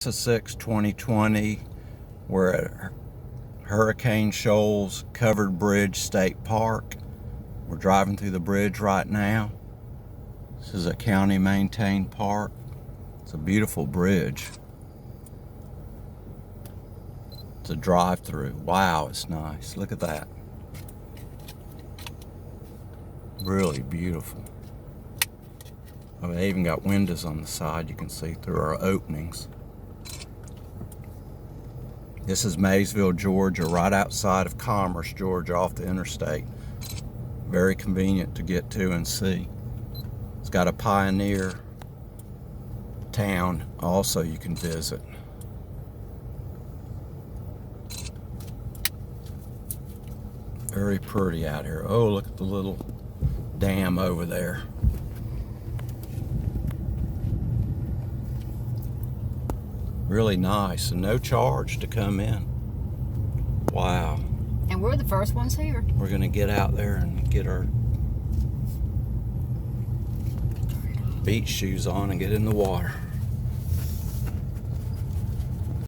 6, 2020. We're at Hurricane Shoals Covered Bridge State Park. We're driving through the bridge right now. This is a county maintained park. It's a beautiful bridge. It's a drive through. Wow, it's nice. Look at that. Really beautiful. Oh, they even got windows on the side you can see through our openings. This is Maysville, Georgia, right outside of Commerce, Georgia, off the interstate. Very convenient to get to and see. It's got a pioneer town also you can visit. Very pretty out here. Oh, look at the little dam over there. Really nice, and no charge to come in. Wow. And we're the first ones here. We're gonna get out there and get our beach shoes on and get in the water.